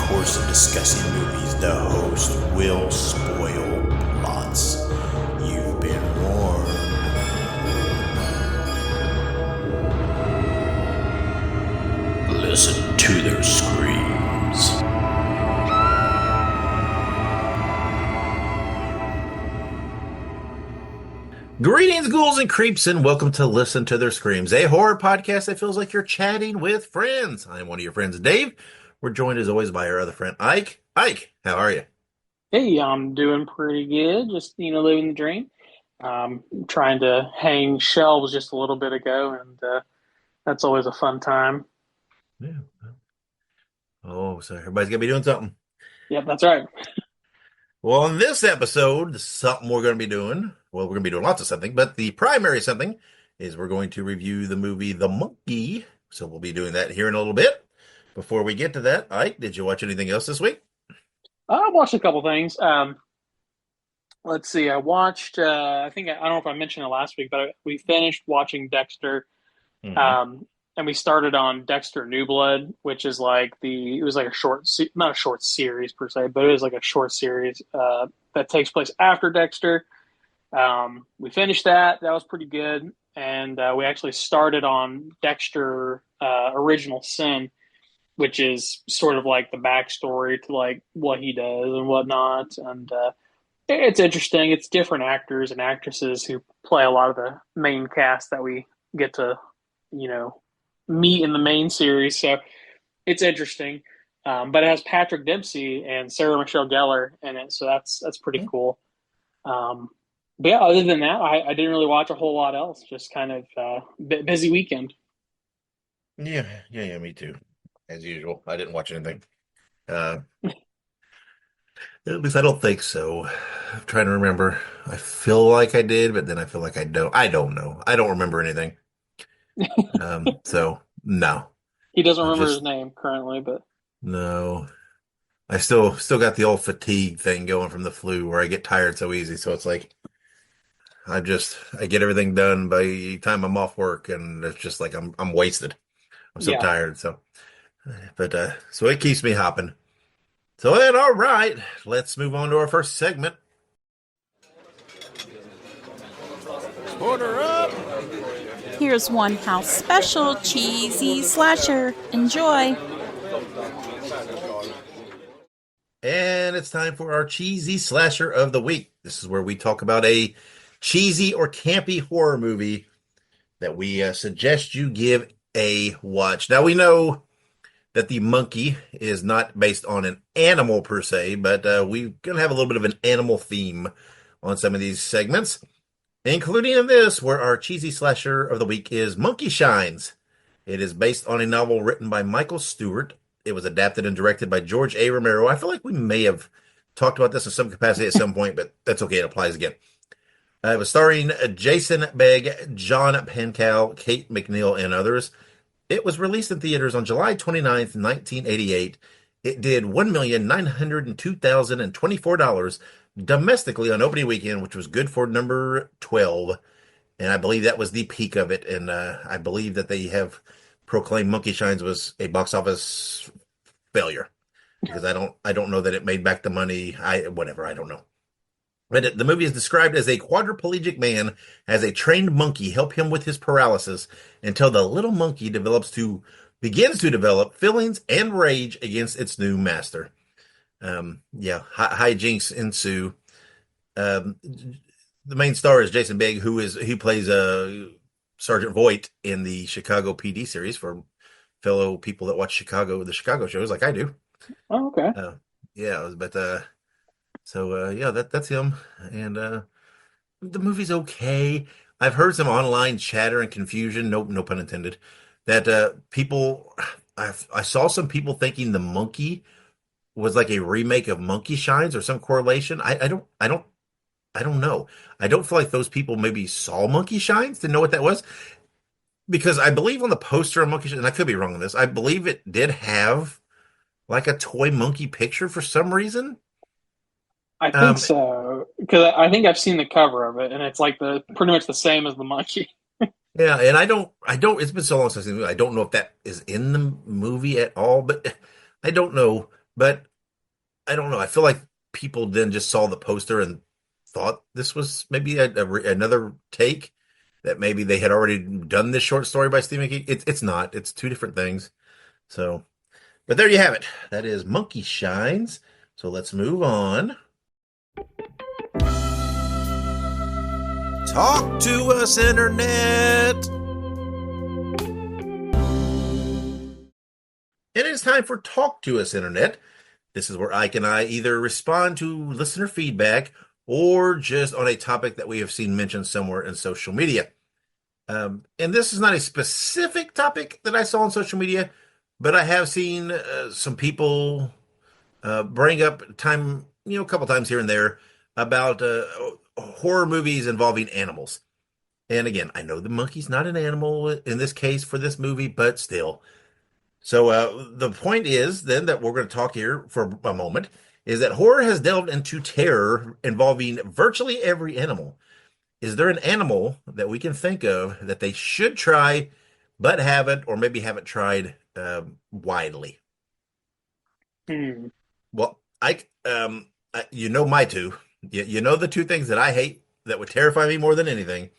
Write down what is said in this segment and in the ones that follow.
course of discussing movies, the host will spoil plots. You've been warned. Listen to their screams. Greetings, ghouls and creeps, and welcome to Listen to Their Screams, a horror podcast that feels like you're chatting with friends. I'm one of your friends, Dave. We're joined as always by our other friend, Ike. Ike, how are you? Hey, I'm doing pretty good. Just, living the dream. Trying to hang shelves just a little bit ago, and that's always a fun time. Yeah. Oh, so everybody's gonna be doing something. Yep, that's right. Well, in this episode, something we're going to be doing. Well, we're going to be doing lots of something, but the primary something is we're going to review the movie The Monkey. So we'll be doing that here in a little bit. Before we get to that, Ike, did you watch anything else this week? I watched a couple things. Let's see. I watched. I don't know if I mentioned it last week, but we finished watching Dexter. Hmm. And we started on Dexter New Blood, which is like it was like not a short series per se, but it was like a short series that takes place after Dexter. We finished that. That was pretty good. And we actually started on Dexter Original Sin, which is sort of like the backstory to like what he does and whatnot. And it's interesting. It's different actors and actresses who play a lot of the main cast that we get to, you know, meet in the main series. So it's interesting. But it has Patrick Dempsey and Sarah Michelle Gellar in it, so that's pretty cool. But yeah, other than that, I didn't really watch a whole lot else. Just kind of busy weekend. Yeah, me too. As usual, I didn't watch anything. Uh, at least I don't think so. I'm trying to remember. I feel like I did, but then I feel like I don't. I don't know. I don't remember anything. So no, He doesn't I'm remember his just name currently, but no. I still got the old fatigue thing going from the flu where I get tired so easy. So it's like I get everything done by the time I'm off work, and it's just like I'm wasted. I'm so yeah. tired. So it keeps me hopping. So then, all right, let's move on to our first segment. Order up. Here's one house special cheesy slasher. Enjoy. And it's time for our cheesy slasher of the week. This is where we talk about a cheesy or campy horror movie that we suggest you give a watch. Now, we know that the monkey is not based on an animal per se, but we're going to have a little bit of an animal theme on some of these segments, including in this, where our cheesy slasher of the week is Monkey Shines. It is based on a novel written by Michael Stewart. It was adapted and directed by George A. Romero. I feel like we may have talked about this in some capacity at some point, but that's okay. It applies again. It was starring Jason Begg, John Pankow, Kate McNeil, and others. It was released in theaters on July 29th, 1988. It did $1,902,024 domestically on opening weekend, which was good for number 12. And I believe that was the peak of it. And I believe that they have proclaimed Monkey Shines was a box office failure because I don't know that it made back the money. I don't know. But the movie is described as a quadriplegic man has a trained monkey help him with his paralysis until the little monkey begins to develop feelings and rage against its new master. Hijinks ensue. Um, the main star is Jason Begg, who plays Sergeant Voight in the Chicago PD series for fellow people that watch the Chicago shows like I do. Oh, okay. Uh, yeah, but that's him. And the movie's okay. I've heard some online chatter and confusion, no pun intended, that I saw some people thinking the monkey was like a remake of Monkey Shines or some correlation. I don't know. I don't feel like those people maybe saw Monkey Shines to know what that was because I believe on the poster of Monkey Shines, and I could be wrong on this, I believe it did have like a toy monkey picture for some reason. I think Um, so because I think I've seen the cover of it, and it's like the pretty much the same as the monkey. yeah, and it's been so long since I've seen the movie. I don't know if that is in the movie at all, but I don't know. but I don't know. I feel like people then just saw the poster and thought this was maybe another take that maybe they had already done this short story by Stephen King. It's not. It's two different things. So, but there you have it. That is Monkey Shines. So let's move on. Talk to us, Internet. And it's time for Talk to Us, Internet. This is where Ike and I either respond to listener feedback or just on a topic that we have seen mentioned somewhere in social media. And this is not a specific topic that I saw on social media, but I have seen some people bring up a couple times here and there about horror movies involving animals. And again, I know the monkey's not an animal in this case for this movie, but still. So the point is then that we're going to talk here for a moment is that horror has delved into terror involving virtually every animal. Is there an animal that we can think of that they should try but haven't, or maybe haven't tried widely? Hmm. Well, you know my two. You know the two things that I hate that would terrify me more than anything,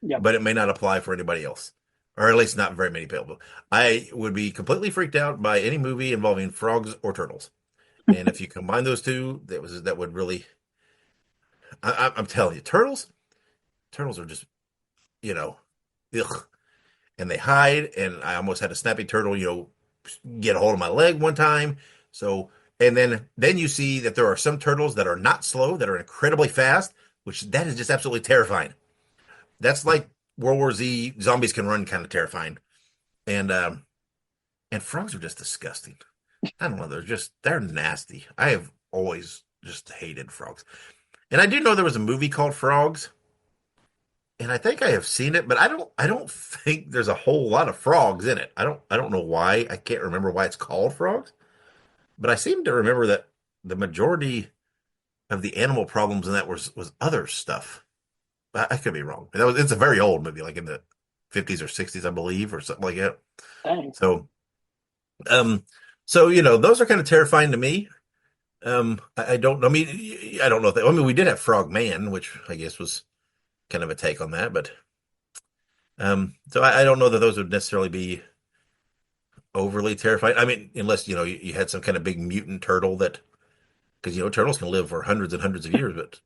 Yep. but it may not apply for anybody else, or at least not very many people. I would be completely freaked out by any movie involving frogs or turtles. And if you combine those two, that would really. I'm telling you, turtles are just ugh, and they hide. And I almost had a snapping turtle, get a hold of my leg one time. So, and then you see that there are some turtles that are not slow, that are incredibly fast, which that is just absolutely terrifying. That's like World War Z zombies can run kind of terrifying. And and frogs are just disgusting. I don't know, they're nasty. I have always just hated frogs. And I do know there was a movie called Frogs, and I think I have seen it, but I don't think there's a whole lot of frogs in it. I don't know why. I can't remember why it's called Frogs, but I seem to remember that the majority of the animal problems in that was other stuff. I could be wrong. It's a very old movie, like in the 50s or 60s, I believe, or something like that. Dang. So, um, so those are kind of terrifying to me. I don't know. I mean, I don't know if I mean, we did have Frog Man, which I guess was kind of a take on that, but so I don't know that those would necessarily be overly terrifying. I mean, unless you had some kind of big mutant turtle that, because turtles can live for hundreds and hundreds of years, but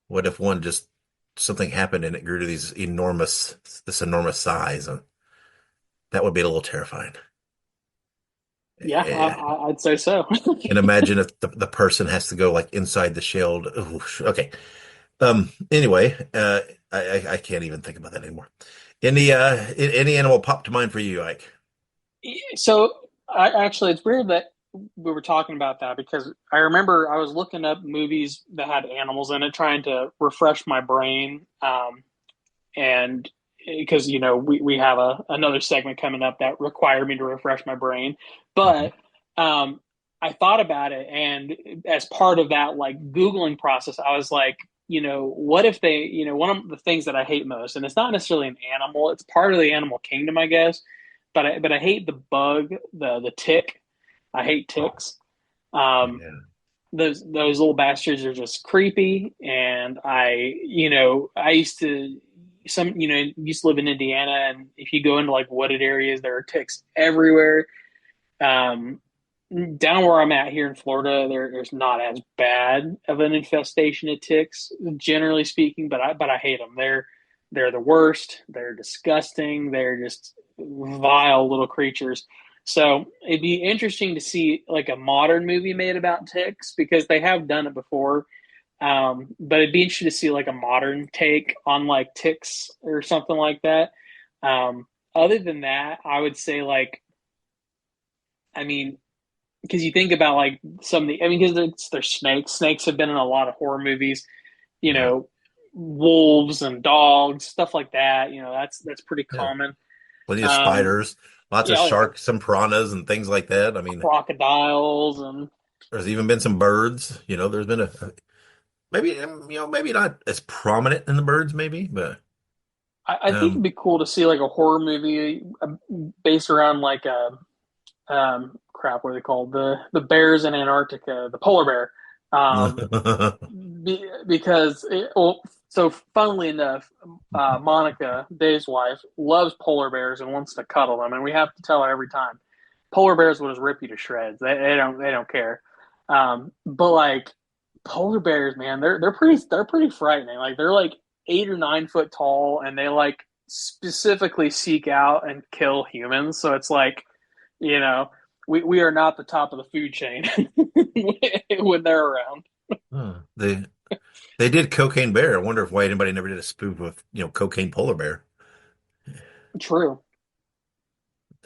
what if one just something happened and it grew to this enormous size? That would be a little terrifying. Yeah, Eh, I'd say so. and imagine if the person has to go like inside the shell. Okay. Anyway, I can't even think about that anymore. Any animal pop to mind for you, Ike? So, actually, it's weird that we were talking about that because I remember I was looking up movies that had animals in it, trying to refresh my brain. And because we have another segment coming up that required me to refresh my brain, Mhm. but I thought about it, and as part of that like Googling process, I was like, what if they, one of the things that I hate most, and it's not necessarily an animal, it's part of the animal kingdom, I guess, but I hate the bug, the tick. I hate ticks. Um, Yeah. those little bastards are just creepy, and I used to live in Indiana, and if you go into like wooded areas, there are ticks everywhere. Um, down where I'm at here in Florida, there's not as bad of an infestation of ticks, generally speaking, but I hate them. They're the worst. They're disgusting. They're just vile little creatures. So it'd be interesting to see like a modern movie made about ticks because they have done it before. But it'd be interesting to see like a modern take on like ticks or something like that. Other than that, I would say like, I mean, because you think about like some of the, I mean, because they're snakes. Snakes have been in a lot of horror movies. You Yeah. know, wolves and dogs, stuff like that. That's pretty Yeah. common. Plenty of Um, spiders, lots of yeah, oh yeah, sharks, some piranhas and things like that. I mean, crocodiles and there's even been some birds. There's been maybe maybe not as prominent in the birds, maybe, but I think it'd um, be cool to see like a horror movie based around like crap, what are they called? The bears in Antarctica, the polar bear. Um, because well, so funnily enough, Monica, Dave's wife, loves polar bears and wants to cuddle them, and we have to tell her every time. Polar bears will just rip you to shreds. They don't care. But like polar bears, man, they're pretty frightening. Like they're like 8 or 9 foot tall, and they like specifically seek out and kill humans. So it's like, you know, we are not the top of the food chain when they're around. Huh. They did Cocaine Bear. I wonder if why anybody never did a spoof of, Cocaine Polar Bear. True.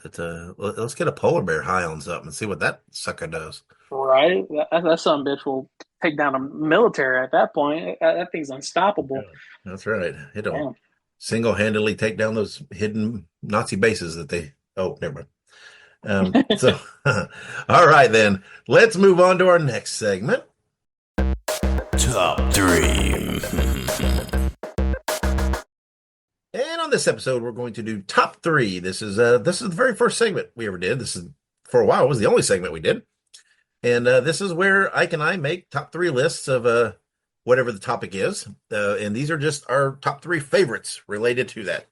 Let's get a polar bear high on something and see what that sucker does. Right? That son of a bitch will take down a military at that point. That thing's unstoppable. Yeah, that's right. It'll Damn. single-handedly take down those hidden Nazi bases that they. Oh, never mind. So, all right then. Let's move on to our next segment. Top three. And on this episode, we're going to do top three. This is the very first segment we ever did. This is for a while was the only segment we did, and this is where Ike and I make top three lists of whatever the topic is, and these are just our top three favorites related to that.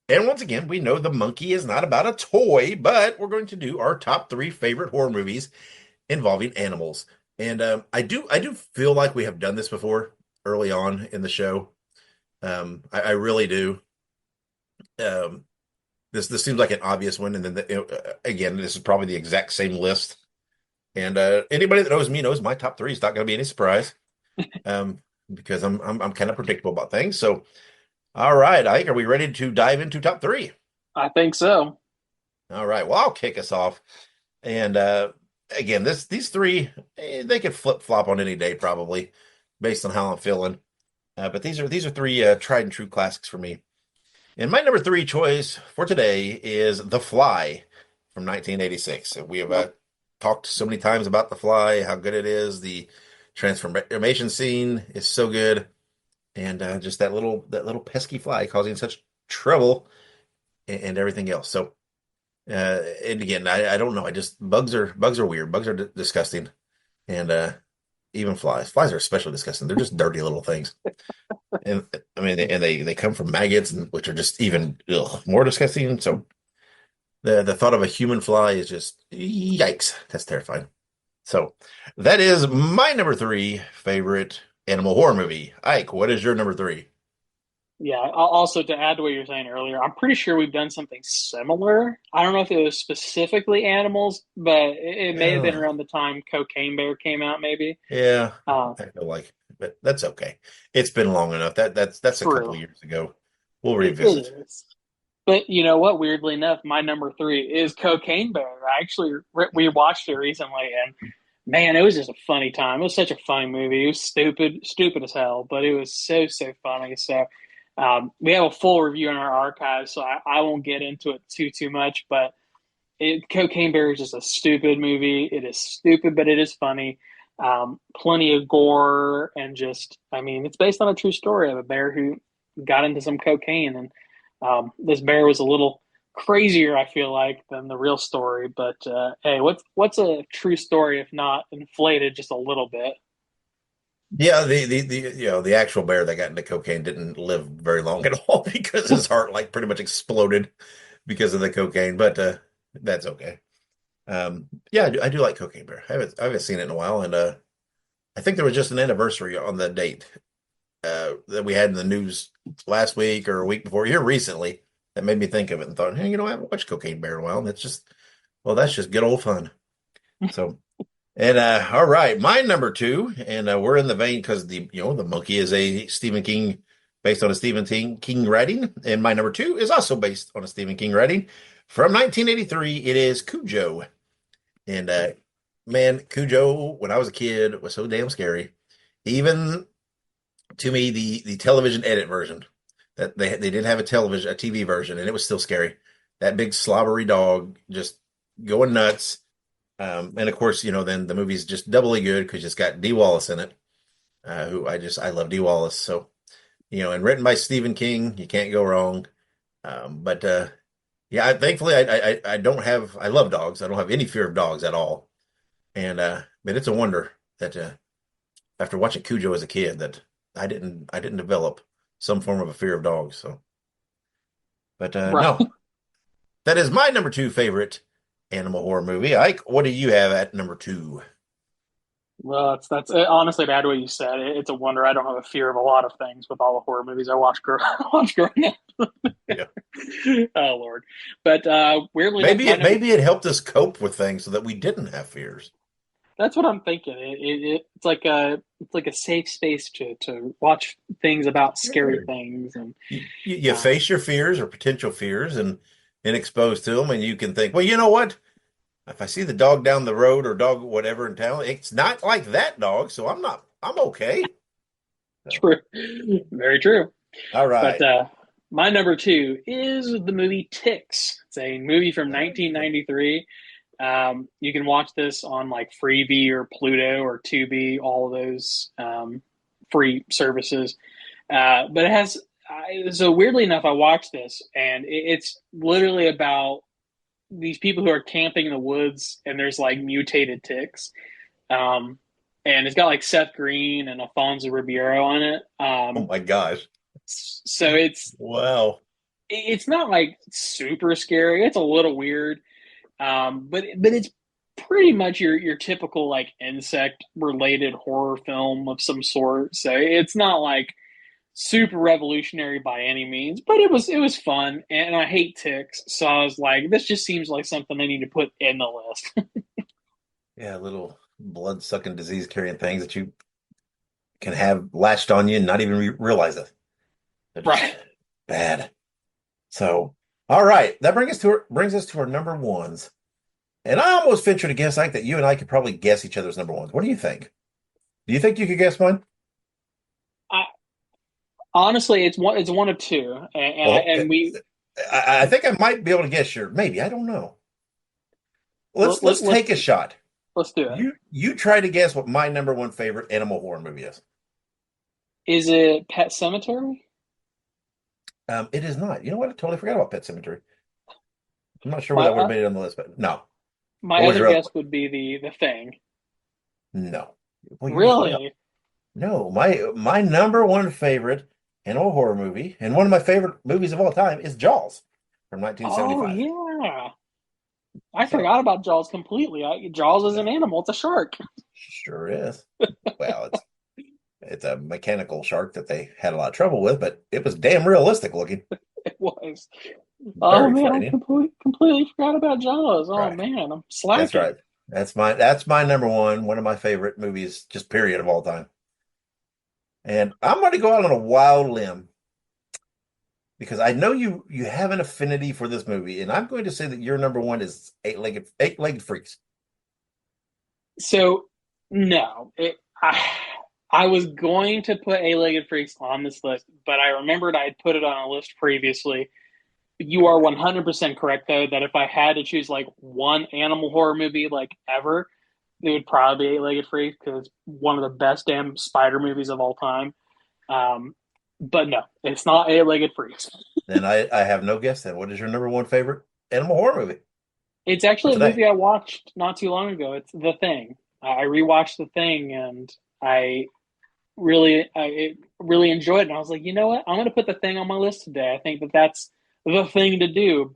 And once again, we know the monkey is not about a toy, but we're going to do our top three favorite horror movies involving animals. And I do feel like we have done this before early on in the show. I really do. Um, this seems like an obvious one, and then again, this is probably the exact same list. And anybody that knows me knows my top three is not going to be any surprise, because I'm kind of predictable about things. So, all right, Ike, are we ready to dive into top three? I think so. All right, well, I'll kick us off. And again, these three, they could flip flop on any day probably, based on how I'm feeling. But these are three tried and true classics for me. And my number three choice for today is The Fly from 1986. We have talked so many times about The Fly, how good it is. The transformation scene is so good, and just that little pesky fly causing such trouble and everything else. So, and again, I don't know. I just bugs are weird. Bugs are disgusting, and even flies are especially disgusting. They're just dirty little things. And I mean, and they come from maggots, which are just even more disgusting. So the thought of a human fly is just yikes. That's terrifying. So that is my number three favorite animal horror movie. Ike, what is your number three? Yeah. Also, to add to what you were saying earlier, I'm pretty sure we've done something similar. I don't know if it was specifically animals, but it may have been Yeah, around the time Cocaine Bear came out, maybe. yeah, Uh, I feel like, but that's okay. It's been long enough. That's a couple True. of years ago. We'll It revisit. is. But you know what? Weirdly enough, my number three is Cocaine Bear. I actually we watched it recently, and man, it was just a funny time. It was such a funny movie. It was stupid as hell, but it was so funny. So we have a full review in our archives, so I won't get into it too much. But Cocaine Bear is just a stupid movie. It is stupid, but it is funny. Plenty of gore and just, I mean, it's based on a true story of a bear who got into some cocaine, and this bear was a little crazier, I feel like, than the real story. But hey, what's a true story if not inflated just a little bit? Yeah, the actual bear that got into cocaine didn't live very long at all because his heart like pretty much exploded because of the cocaine. But that's okay. Yeah, I do like Cocaine Bear. I haven't seen it in a while, and I think there was just an anniversary on the date that we had in the news last week or a week before here recently that made me think of it and thought, hey, I haven't watched Cocaine Bear in a while, and that's just good old fun. So. And all right, my number two, and we're in the vein because the monkey is a Stephen King based on a Stephen King writing, and my number two is also based on a Stephen King writing from 1983. It is Cujo, and man, Cujo when I was a kid was so damn scary. Even to me, the television edit version that they did have a TV version, and it was still scary. That big slobbery dog just going nuts. And of course, then the movie's just doubly good because it's got Dee Wallace in it, who I love Dee Wallace. So, and written by Stephen King, you can't go wrong. But Yeah, thankfully I don't have I love dogs. I don't have any fear of dogs at all. And but it's a wonder that after watching Cujo as a kid that I didn't develop some form of a fear of dogs. So, but Right. no, that is my number two favorite animal horror movie. Ike, what do you have at number two? Well, that's honestly to add to what you said. It's a wonder I don't have a fear of a lot of things with all the horror movies I watched, watched growing up. Yeah. Oh Lord! But weirdly enough, Maybe my it number maybe it helped us cope with things so that we didn't have fears. that's what I'm thinking. It's like a safe space to watch things about scary Sure. things and You uh, face your fears or potential fears and exposed to them, and you can think, well, you know what? If I see the dog down the road or dog whatever in town, it's not like that dog, so I'm okay. So, true, very true. all But right. my number two is the movie Ticks. It's a movie from Okay. 1993. You can watch this on like Freevee or Pluto or Tubi, all of those free services. But it has so weirdly enough, I watched this and it's literally about these people who are camping in the woods and there's like mutated ticks. Um, and it's got like Seth Green and Alfonso Ribeiro on it. Oh my gosh. So Wow. it's not like super scary. It's a little weird, but it's pretty much your typical like insect related horror film of some sort. So it's not like super revolutionary by any means, but it was fun. And I hate ticks, so I was like, this just seems like something I need to put in the list. Yeah, little blood-sucking disease-carrying things that you can have latched on you and not even realize it. They're just Right. bad. So, all right, that brings us to our number ones. And I almost venture to guess, like, that you and I could probably guess each other's number ones. What do you think? Do you think you could guess mine? I, honestly, it's one of two, and I Well, and we I think I might be able to guess your. Maybe I don't know. Let's take a let's shot. let's do it. You try to guess what my number one favorite animal horror movie is. Is it Pet Cemetery? It is not. You know what? I totally forgot about Pet Cemetery. I'm not sure where My that would have made it on the list, but no. my What was other your other guess one? would be the Thing. No. Well, you're way off. Really? No, my number one favorite animal horror movie, and one of my favorite movies of all time, is Jaws from Oh 1975. yeah, I So, forgot about Jaws completely. Jaws is an animal; it's a shark. sure is. Well, it's a mechanical shark that they had a lot of trouble with, but it was damn realistic looking. It was. Oh Very man, I frightening. completely forgot about Jaws. Oh Right. man, I'm That's slacking. right. That's my number one of my favorite movies, just period of all time. And I'm going to go out on a wild limb because I know you have an affinity for this movie, and I'm going to say that your number one is eight-legged freaks. So no, I was going to put A-legged freaks on this list, but I remembered I had put it on a list previously. You are 100% correct though that if I had to choose like one animal horror movie like ever, it would probably be Eight-Legged Freaks because it's one of the best damn spider movies of all time. Um, but no, it's not Eight-Legged Freaks. Then I have no guess then. What is your number one favorite animal horror movie It's for actually a today? movie I watched not too long ago. It's The Thing. I rewatched The Thing and I really enjoyed it. And I was like, you know what? I'm going to put The Thing on my list today. I think that that's the thing to do.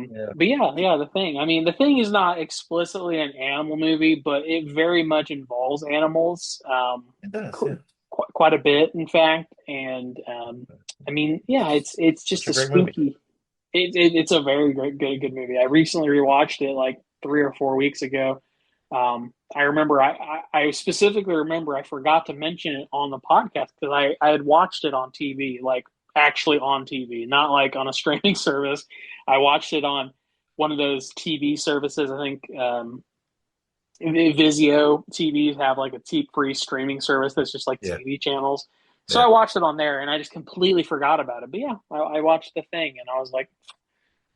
Yeah, But yeah, The Thing. I mean, The Thing is not explicitly an animal movie, but it very much involves animals, it does. Yeah, qu quite a bit, in fact. And I mean, yeah, it's such just a a great movie. spooky. It's a very great, good movie. I recently rewatched it like 3 or 4 weeks ago. I remember I specifically remember I forgot to mention it on the podcast because I had watched it on TV, like actually on TV, not like on a streaming service. I watched it on one of those TV services. I think Vizio TVs have like a free streaming service that's just like Yeah, TV channels. So I yeah, watched it on there and I just completely forgot about it. But yeah, I watched The Thing and I was like,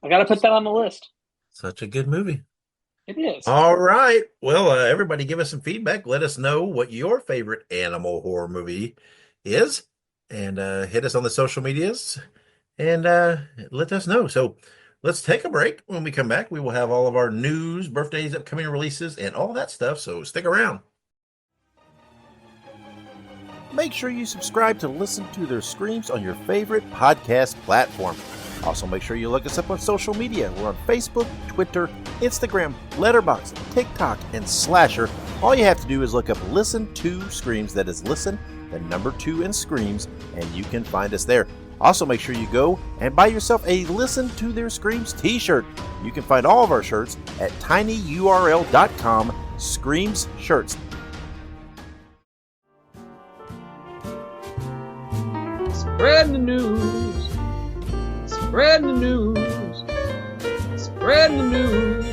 I got to put that on the list. such a good movie. It is. All right. Well, everybody give us some feedback. Let us know what your favorite animal horror movie is and hit us on the social medias and let us know. So let's take a break. When we come back, we will have all of our news, birthdays, upcoming releases, and all that stuff. So stick around. Make sure you subscribe to listen to their screams on your favorite podcast platform. Also, make sure you look us up on social media. We're on Facebook, Twitter, Instagram, Letterboxd, TikTok, and Slasher. All you have to do is look up Listen to Screams. That is Listen, the number 2 in Screams, and you can find us there. Also, make sure you go and buy yourself a Listen to Their Screams t-shirt. You can find all of our shirts at tinyurl.com/Screams Shirts. Spread the news. Spread the news. Spread the news.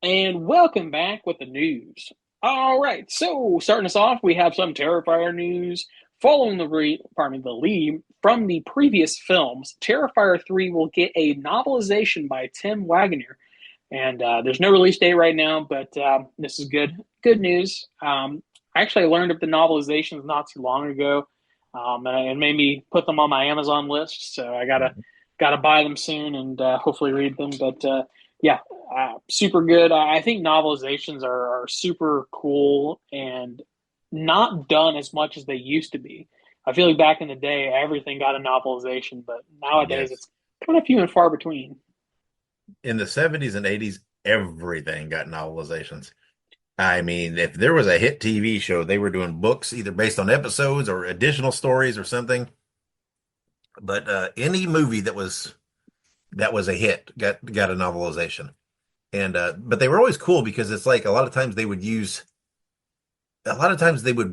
And welcome back with the news. All right, so starting us off, we have some Terrifier news. Following the lead from the previous films, Terrifier 3 will get a novelization by Tim Wagner. And there's no release date right now, but this is good news. I actually learned of the novelizations not too long ago, and it made me put them on my Amazon list. So I gotta buy them soon and hopefully read them. But yeah, super good. I think novelizations are super cool and not done as much as they used to be. I feel like back in the day, everything got a novelization, but nowadays Yes. it's kind of few and far between. In the 70s and 80s, everything got novelizations. I mean, if there was a hit TV show, they were doing books either based on episodes or additional stories or something. But any movie that was a hit got a novelization. And but they were always cool because it's like a lot of times they would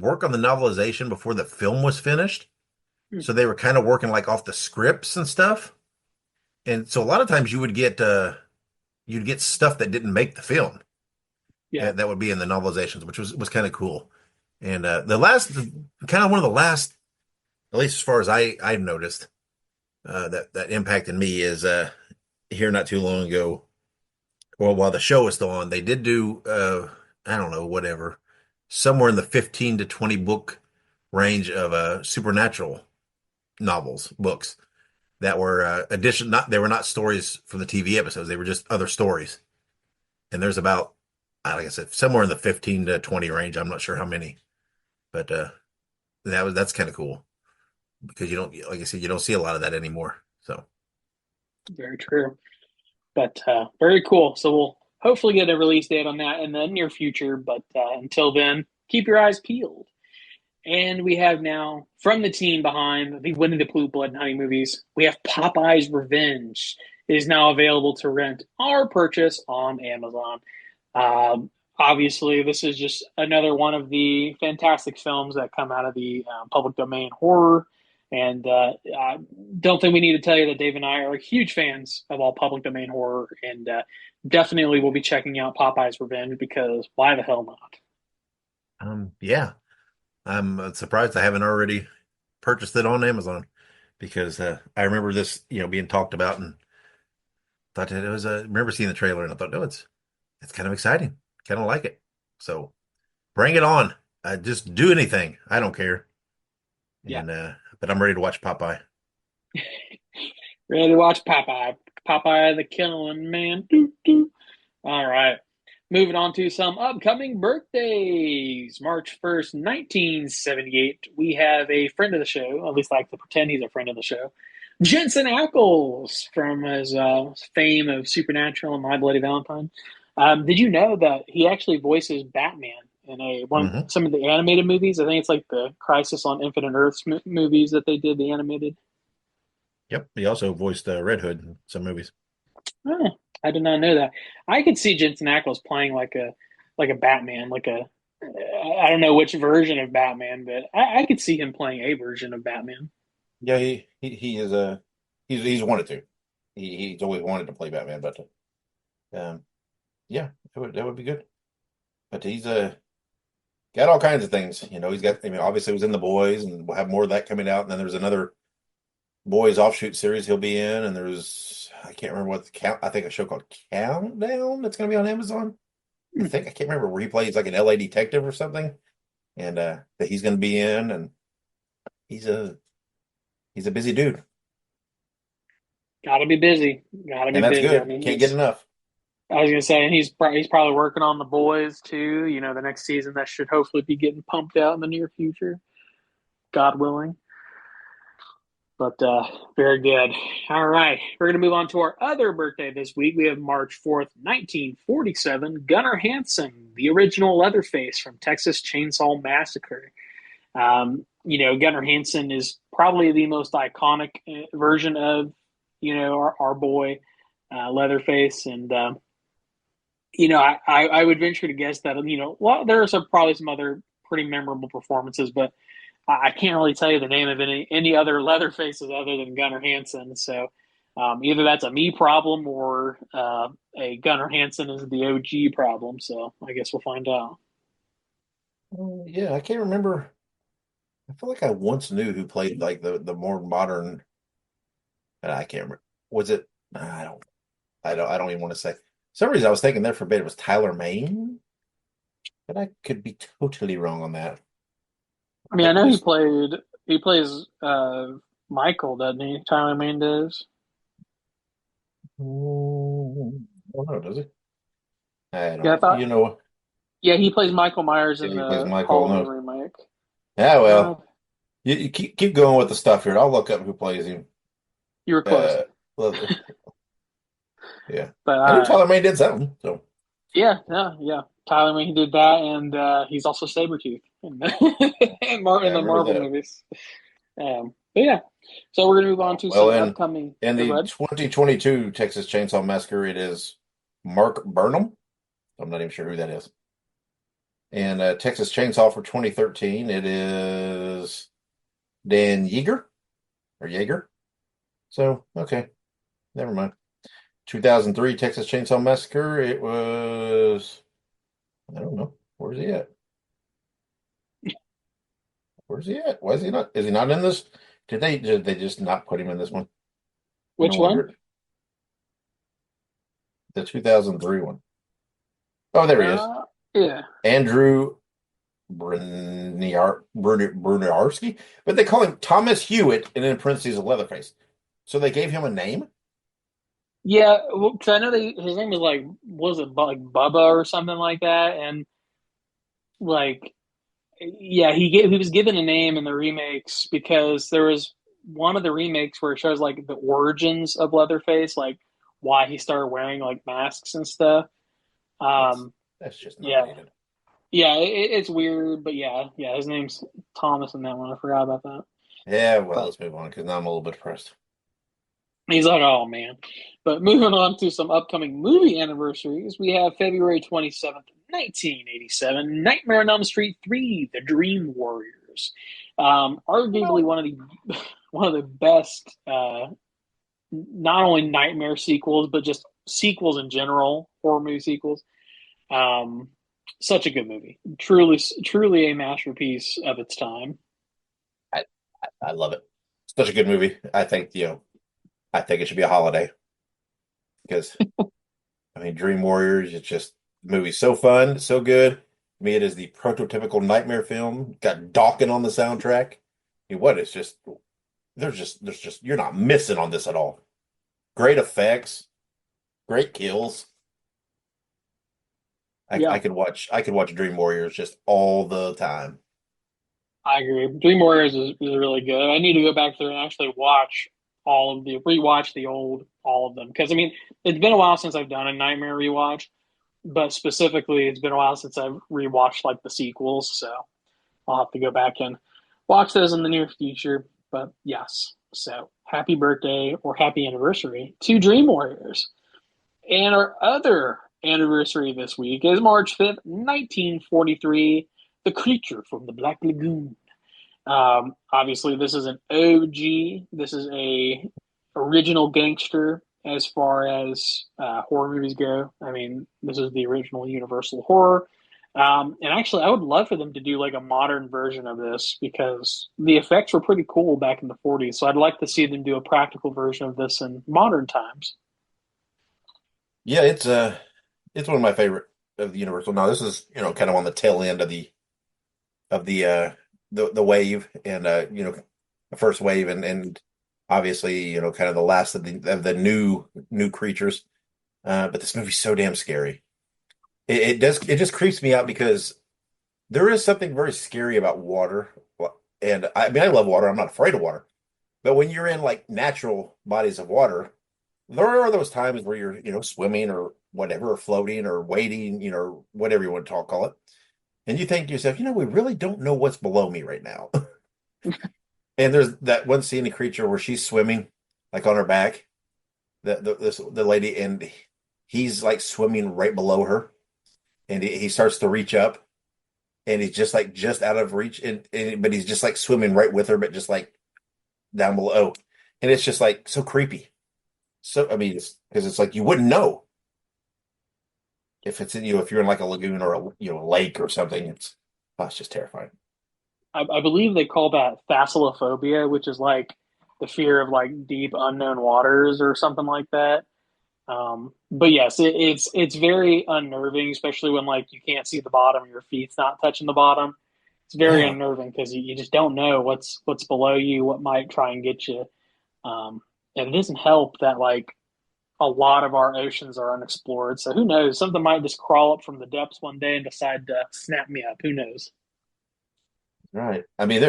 work on the novelization before the film was finished. Hmm. So they were kind of working like off the scripts and stuff. And so a lot of times you'd get stuff that didn't make the film Yeah. that would be in the novelizations, which was kind of cool. And kind of one of the last, at least as far as I've noticed, that impacted me is here not too long ago. Well, while the show was still on, they did do I don't know, whatever, somewhere in the 15 to 20 book range of supernatural novels, books that were they were not stories from the TV episodes, they were just other stories. And there's about, like I said, somewhere in the 15 to 20 range. I'm not sure how many, but that's kind of cool because you don't, like I said, you don't see a lot of that anymore. So Very true. But very cool. So we'll hopefully get a release date on that in the near future. But until then, keep your eyes peeled. And we have now, from the team behind the Winnie the Pooh Blood and Honey movies, we have Popeye's Revenge. It is now available to rent or purchase on Amazon. Obviously, this is just another one of the fantastic films that come out of the public domain horror. And I don't think we need to tell you that Dave and I are huge fans of all public domain horror, and definitely will be checking out Popeye's Revenge because why the hell not? yeah, I'm surprised I haven't already purchased it on Amazon because I remember this, being talked about and thought that it was remember seeing the trailer and I thought, no, it's kind of exciting, kind of like it. So bring it on. Just do anything. I don't care. Yeah, And but I'm ready to watch Popeye. ready to watch Popeye. Popeye the Killing Man. Doo, doo. All right. Moving on to some upcoming birthdays. March 1st, 1978, we have a friend of the show, at least I like to pretend he's a friend of the show, Jensen Ackles, from his fame of Supernatural and My Bloody Valentine. Did you know that he actually voices Batman in Hmm. some of the animated movies? I think it's like the Crisis on Infinite Earths movies that they did, the animated. Yep. He also voiced Red Hood in some movies. Oh, I did not know that. I could see Jensen Ackles playing like a Batman, like a I don't know which version of Batman, but I could see him playing a version of Batman. Yeah, he is he's wanted to. He's always wanted to play Batman, but yeah, that would be good. But he's got all kinds of things. He's got. I mean, obviously, he was in The Boys, and we'll have more of that coming out. And then there's another Boys offshoot series he'll be in, and there's I can't remember what the count. I think a show called Countdown that's going to be on Amazon. Hmm. I can't remember where he plays like an LA detective or something, and that he's going to be in, and he's a He's a busy dude, Gotta be busy. Gotta and be that's busy. I good. mean, Can't get enough. I was gonna say, and he's probably working on the boys too. You know, the next season that should hopefully be getting pumped out in the near future, God willing. But very good. All right, we're gonna move on to our other birthday this week. We have March 4th, 1947. Gunnar Hansen, the original Leatherface from Texas Chainsaw Massacre. Gunnar Hansen is probably the most iconic version of our boy Leatherface, and I would venture to guess that well, there are probably some other pretty memorable performances, but I can't really tell you the name of any other Leatherfaces other than Gunnar Hansen. So either that's a me problem or a Gunnar Hansen is the OG problem. So I guess we'll find out. Yeah, I can't remember. I feel like I once knew who played like the more modern. I can't remember. Was it? I don't even want to say. For some reason I was thinking there for a bit it was Tyler Maine, but I could be totally wrong on that. I mean, I But know just he plays Michael, doesn't he? Tyler Mane does. I don't know, does he? I Yeah, I don't. thought. Yeah, he plays Michael Myers Yeah, in he plays the Michael. Halloween No, remake. yeah. Uh, Well, you keep going with the stuff here. I'll look up who plays him. you were close, Uh, well, yeah. but I knew Tyler Maine did something. So yeah. Tyler Mane did that, and he's also Sabretooth in yeah, in I the remember Marvel that. movies. But yeah, so we're gonna move on to Well, some upcoming. in Yeah, go the ahead. 2022 Texas Chainsaw Massacre, it is Mark Burnham. I'm not even sure who that is. And Texas Chainsaw for 2013, it is Dan Yeager or Yeager. So, okay, never mind. 2003 Texas Chainsaw Massacre, it was, I don't know. Where's he at? Where's he at? Why is he not? Is he not in this? Did they just not put him in this one? No Which one? wonder. The 2003 one. Oh, there he is. Yeah, Andrew Bruniarski, but they call him Thomas Hewitt and in parentheses a Leatherface. So they gave him a name? yeah. Because I know his name was like was it like Bubba or something like that, and like yeah, he was given a name in the remakes because there was one of the remakes where it shows like the origins of Leatherface, like why he started wearing like masks and stuff. That's Um, that's just not yeah, needed. yeah, it's weird, but yeah, his name's Thomas in that one. I forgot about that, Yeah, well, but let's move on because now I'm a little bit depressed. he's like, oh man. But moving on to some upcoming movie anniversaries, we have February 27th, 1987, Nightmare on Elm Street 3, The Dream Warriors. Arguably Well, one of the best, not only nightmare sequels, but just sequels in general, horror movie sequels. Um, Such a good movie, truly a masterpiece of its time. I, I love it. Such a good movie. I think it should be a holiday because I mean, Dream Warriors. It's just the movie's so fun, so good. To me, it is the prototypical nightmare film. Got Dawkins on the soundtrack. I mean, what? It's just there's just you're not missing on this at all. Great effects, great kills. Yeah, I could watch Dream Warriors just all the time. I agree. Dream Warriors is really good. I need to go back through and actually watch rewatch the old all of them because I mean it's been a while since I've done a Nightmare rewatch, but specifically it's been a while since I've rewatched like the sequels, so I'll have to go back and watch those in the near future. But yes, so happy birthday or happy anniversary to Dream Warriors. And our other anniversary this week is March 5th, 1943, The Creature from the Black Lagoon. Obviously, this is an OG. This is a original gangster as far as horror movies go. I mean, this is the original Universal horror. And actually, I would love for them to do like a modern version of this because the effects were pretty cool back in the 40s. So I'd like to see them do a practical version of this in modern times. Yeah, it's one of my favorite of the Universal. Now this is kind of on the tail end of the wave, and first wave, and obviously, kind of the last of the new creatures. But this movie's so damn scary. It just creeps me out because there is something very scary about water. And I mean, I love water. I'm not afraid of water. But when you're in like natural bodies of water, there are those times where you're, swimming or whatever, or floating or wading, whatever you want to call it. And you think to yourself, we really don't know what's below me right now. And there's that one scene in Creature where she's swimming, like on her back, the lady, and he's like swimming right below her, and he starts to reach up, and he's just like just out of reach, but he's just like swimming right with her, but just like down below, and it's just like so creepy. So I mean, because it's like you wouldn't know if it's in you if you're in like a lagoon or a lake or something. It's just terrifying. I believe they call that thalassophobia, which is like the fear of like deep unknown waters or something like that. But yes, it's very unnerving, especially when like you can't see the bottom, your feet's not touching the bottom. It's very Yeah. unnerving because you just don't know what's below you, what might try and get you. Um, and it doesn't help that like a lot of our oceans are unexplored. So who knows? Something might just crawl up from the depths one day and decide to snap me up. Who knows? Right. I mean,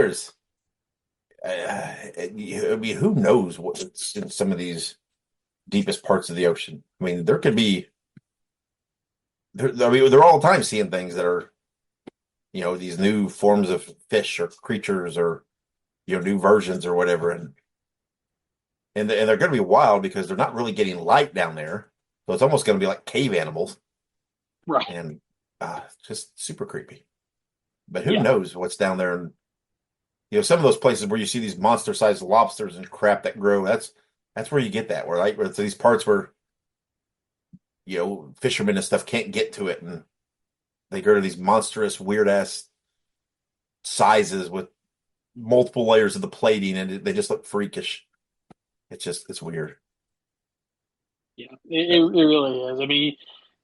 I mean, who knows what's in some of these deepest parts of the ocean? I mean, there could be. I mean, they're all the time seeing things that are, these new forms of fish or creatures or, new versions or whatever, and they're going to be wild because they're not really getting light down there, so it's almost going to be like cave animals, Right. and just super creepy. But who Yeah. knows what's down there? And some of those places where you see these monster-sized lobsters and crap that grow. That's where you get that. Where it's these parts where fishermen and stuff can't get to it, and they go to these monstrous, weird ass sizes with multiple layers of the plating, and they just look freakish. It's weird. Yeah. It really is. I mean,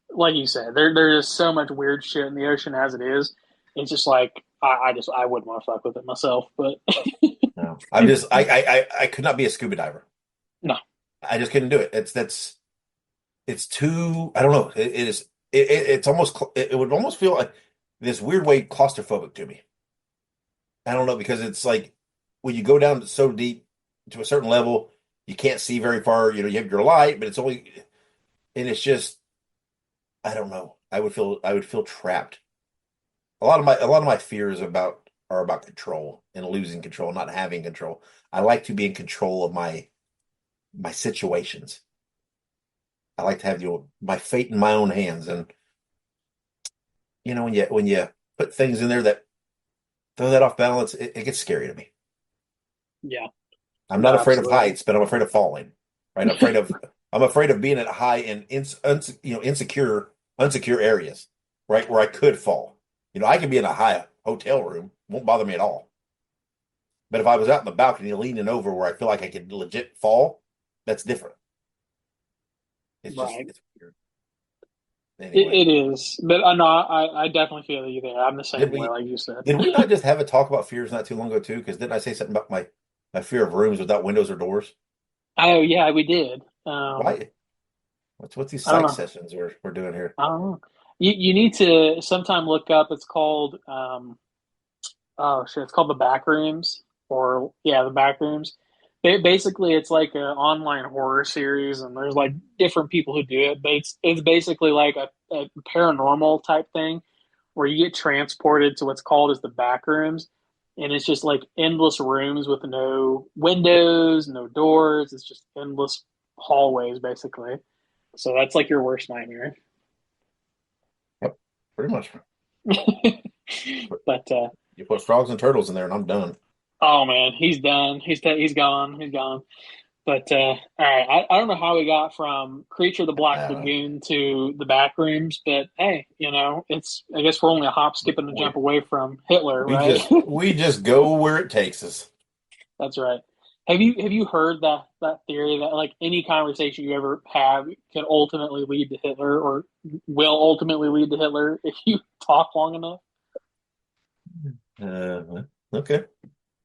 like you said, there's so much weird shit in the ocean as it is. It's just like I wouldn't want to fuck with it myself, but No, I'm just I could not be a scuba diver. no. I just couldn't do it. It's too. I don't know. It is. It's almost. It would almost feel like this weird way claustrophobic to me. I don't know because it's like when you go down so deep to a certain level, you can't see very far. You have your light, but it's only, and it's just. I don't know. I would feel trapped. A lot of my fears are about control and losing control, not having control. I like to be in control of my situations. I like to have my fate in my own hands. And when you put things in there that throw that off balance, it gets scary to me. Yeah. I'm not No, afraid of absolutely. heights, but I'm afraid of falling. Right? I'm afraid of being at high and insecure areas, right? Where I could fall. I could be in a high hotel room, won't bother me at all. But if I was out in the balcony leaning over where I feel like I could legit fall, that's different. Right. It's weird. Anyway, It is, but no, I definitely feel you there. I'm the did same way, we like you said. did we not just have a talk about fears not too long ago too? Because didn't I say something about my fear of rooms without windows or doors? Oh yeah, we did. Why? What's these I don't psych know. sessions we're doing here? I don't know. You need to sometime look up. It's called oh shit, it's called the back rooms, or yeah, the back rooms. Basically, it's like an online horror series, and there's like different people who do it. But it's basically like a paranormal type thing where you get transported to what's called as the back rooms, and it's just like endless rooms with no windows, no doors. It's just endless hallways, basically. So that's like your worst nightmare. Yep, pretty much. But You put frogs and turtles in there, and I'm done. oh man, he's done. He's gone. He's gone. But all right, I don't know how we got from Creature of the Black Uh, Lagoon to the back rooms, but hey, it's I guess we're only a hop, skip, and a we jump away from Hitler, we right? just go where it takes us. That's right. Have you heard that theory that like any conversation you ever have can ultimately lead to Hitler or will ultimately lead to Hitler if you talk long enough? Uh, okay,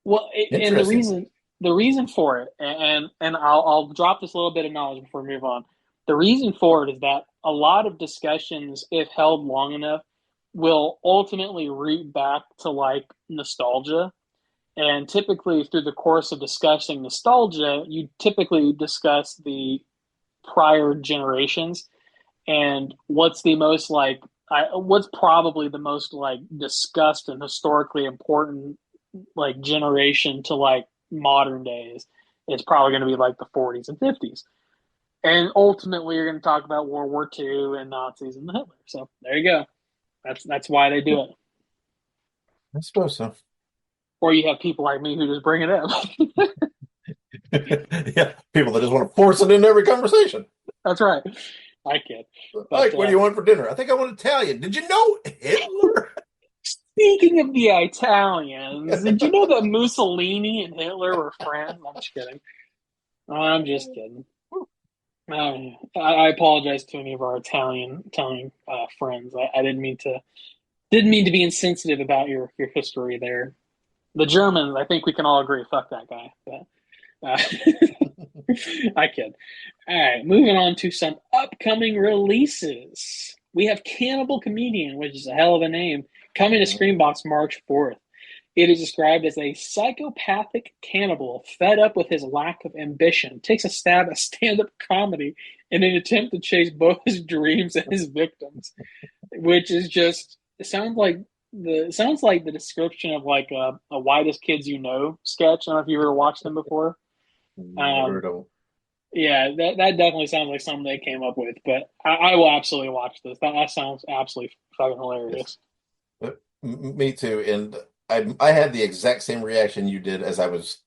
Well, and the interesting. reason the reason for it, and I'll drop this little bit of knowledge before we move on. The reason for it is that a lot of discussions, if held long enough, will ultimately root back to like nostalgia. And typically, through the course of discussing nostalgia, you typically discuss the prior generations and what's probably the most like discussed and historically important like generation to like modern days. It's probably going to be like the 40s and 50s. And ultimately, you're going to talk about World War II and Nazis and Hitler. So there you go. That's why they do it. I suppose so. Or you have people like me who just bring it up. Yeah, people that just want to force it into every conversation. That's right. I kid. But Like, what do you want for dinner? I think I want Italian. Did you know Hitler? speaking of the Italians, did you know that Mussolini and Hitler were friends? I'm just kidding. I'm just kidding. I apologize to any of our Italian friends. I didn't mean to be insensitive about your history there. The Germans, I think we can all agree, fuck that guy. But I kid. All right, moving on to some upcoming releases. We have Cannibal Comedian, which is a hell of a name, coming to Screenbox March 4th. It is described as a psychopathic cannibal fed up with his lack of ambition, takes a stab at stand-up comedy in an attempt to chase both his dreams and his victims, which is just it sounds like the description of like a Whitest Kids You Know sketch. I don't know if you ever watched them before. Never Um, know. yeah, that definitely sounds like something they came up with, but I will absolutely watch this. That sounds absolutely fucking Yes. hilarious. Me too. And I had the exact same reaction you did as I was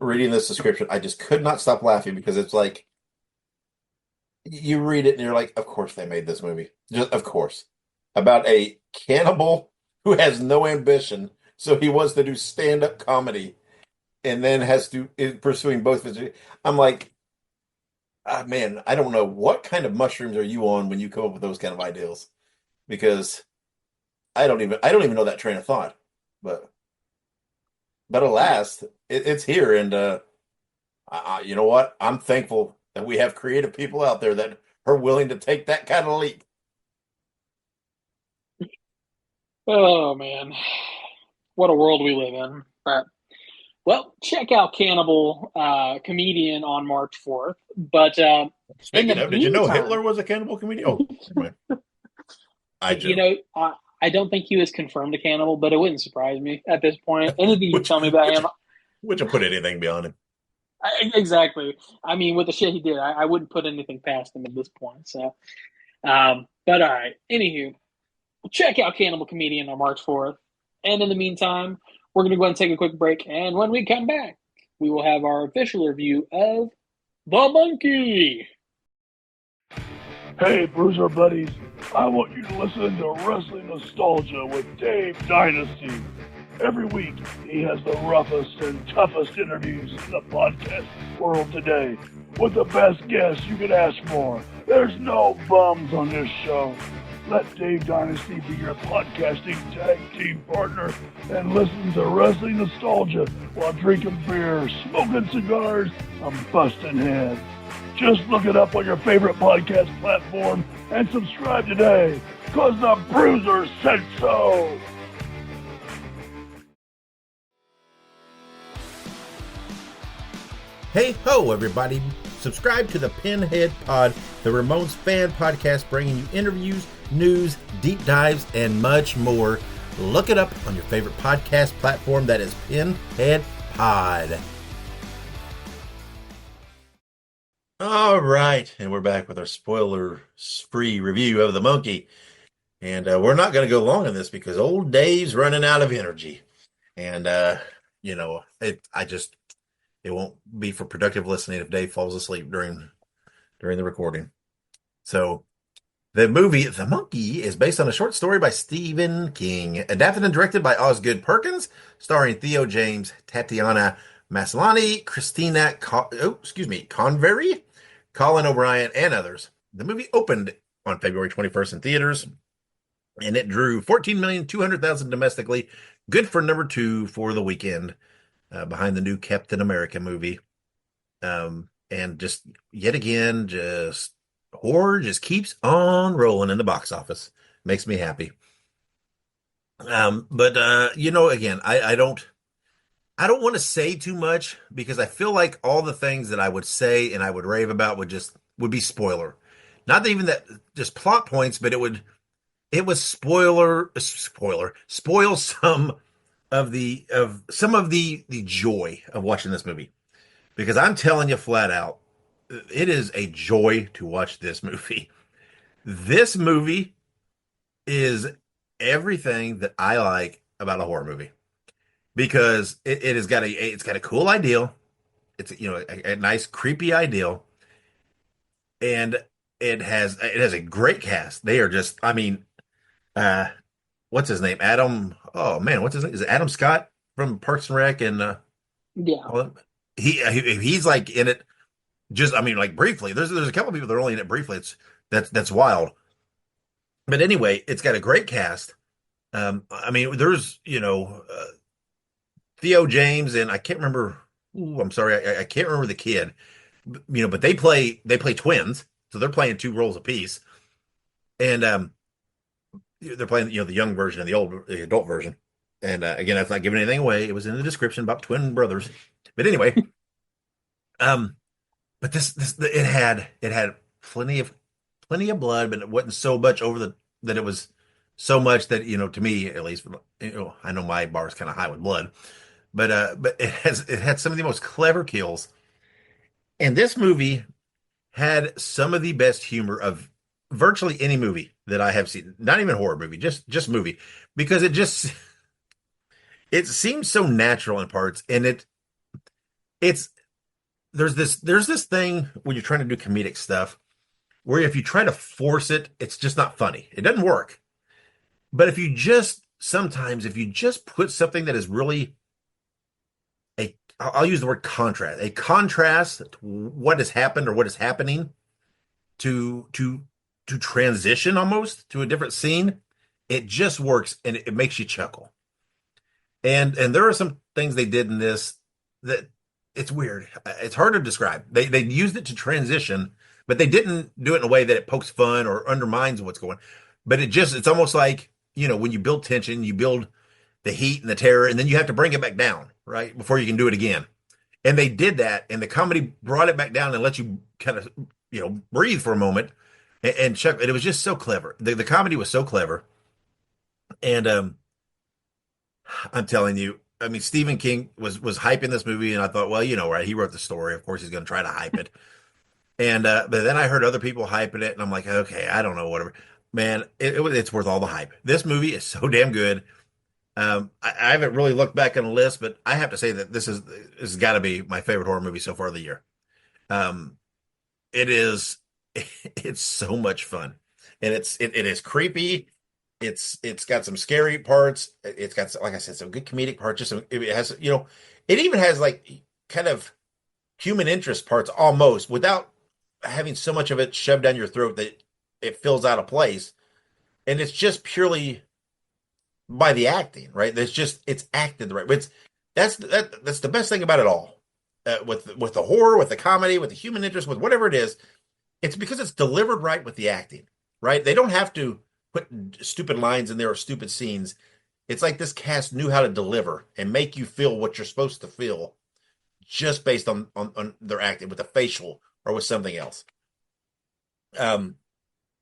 reading this description. I just could not stop laughing because it's like you read it and you're like, of course they made this movie. Just of course. About a cannibal who has no ambition, so he wants to do stand-up comedy and then has to is pursuing both of his. I'm like, ah, man, I don't know what kind of mushrooms are you on when you come up with those kind of ideals because I don't even know that train of thought. But I, alas, it's here, and you know what? I'm thankful that we have creative people out there that are willing to take that kind of leap. oh man, what a world we live in. But well, check out Cannibal Comedian on March 4th. But in Speaking the of, did you know Hitler meantime, was a cannibal comedian? Oh, never mind. I you joke. know, I don't think he was confirmed a cannibal, but it wouldn't surprise me at this point. Anything you Which tell me about which him, which will put anything beyond him. exactly. I mean, with the shit he did, I wouldn't put anything past him at this point. So, but all right. Anywho, check out Cannibal Comedian on March 4th. And in the meantime, we're going to go ahead and take a quick break. And when we come back, we will have our official review of The Monkey. Hey, Bruiser buddies, I want you to listen to Wrestling Nostalgia with Dave Dynasty. Every week, he has the roughest and toughest interviews in the podcast world today, with the best guests you could ask for. There's no bums on this show. Let Dave Dynasty be your podcasting tag team partner and listen to Wrestling Nostalgia while drinking beer, smoking cigars, and busting heads. Just look it up on your favorite podcast platform and subscribe today, cause the Bruiser said so! Hey ho, everybody! Subscribe to the Pinhead Pod, the Ramones fan podcast, bringing you interviews, news, deep dives, and much more. Look it up on your favorite podcast platform. That is Pinhead Pod. All right, and we're back with our spoiler-free review of The Monkey. And we're not going to go long on this because old Dave's running out of energy. And, it won't be for productive listening if Dave falls asleep during the recording. So the movie The Monkey is based on a short story by Stephen King, adapted and directed by Osgood Perkins, starring Theo James, Tatiana Maslany, Convery, Colin O'Brien, and others. The movie opened on February 21st in theaters, and it drew 14,200,000 domestically, good for number two for the weekend. behind the new Captain America movie. And just yet again, just horror just keeps on rolling in the box office. Makes me happy. But again, I don't want to say too much because I feel like all the things that I would say and I would rave about would be spoiler. Not that even that just plot points, but it was spoil some of the joy of watching this movie. Because I'm telling you flat out, it is a joy to watch this movie. This movie is everything that I like about a horror movie because it has got it's got a cool ideal. It's a nice creepy ideal, and it has a great cast. They are just, I mean, uh, what's his name? Adam. Oh man, what's his name? Is it Adam Scott from Parks and Rec? And Yeah. all that? He's like in it. Just, I mean, like briefly. There's a couple of people that are only in it briefly. That's wild. But anyway, it's got a great cast. I mean, there's Theo James and I can't remember. Ooh, I'm sorry, I can't remember the kid. But they play twins, so they're playing two roles apiece, and they're playing the young version and the adult version. And again, that's not giving anything away. It was in the description about twin brothers. But anyway, um, but it had plenty of blood, but it wasn't so much that it was so much that to me at least, I know my bar is kind of high with blood, but it had some of the most clever kills, and this movie had some of the best humor of virtually any movie that I have seen. Not even horror movie, just movie, because it seems so natural in parts, and it's there's this thing when you're trying to do comedic stuff where if you try to force it, it's just not funny. It doesn't work. But if you just put something that is really I'll use the word a contrast to what has happened or what is happening to transition almost to a different scene, it just works and it makes you chuckle. And there are some things they did in this that it's weird. It's hard to describe. They used it to transition, but they didn't do it in a way that it pokes fun or undermines what's going. But it's almost like, when you build tension, you build the heat and the terror, and then you have to bring it back down, right? Before you can do it again. And they did that, and the comedy brought it back down and let you kind of, breathe for a moment and check. And it was just so clever. The comedy was so clever. And I'm telling you, I mean, Stephen King was hyping this movie, and I thought, well, right, he wrote the story. Of course, he's going to try to hype it. And but then I heard other people hyping it, and I'm like, okay, I don't know, whatever. Man, it's worth all the hype. This movie is so damn good. I haven't really looked back on the list, but I have to say that this has got to be my favorite horror movie so far of the year. Um, it is, it's so much fun, and it is creepy. It's got some scary parts. It's got, like I said, some good comedic parts. It has, it even has like kind of human interest parts almost without having so much of it shoved down your throat that it feels out of place. And it's just purely by the acting, right? It's acted the right way. That's the best thing about it all. With the horror, with the comedy, with the human interest, with whatever it is, it's because it's delivered right with the acting, right? They don't have to put stupid lines in there or stupid scenes. It's like this cast knew how to deliver and make you feel what you're supposed to feel just based on their acting with a facial or with something else. Um,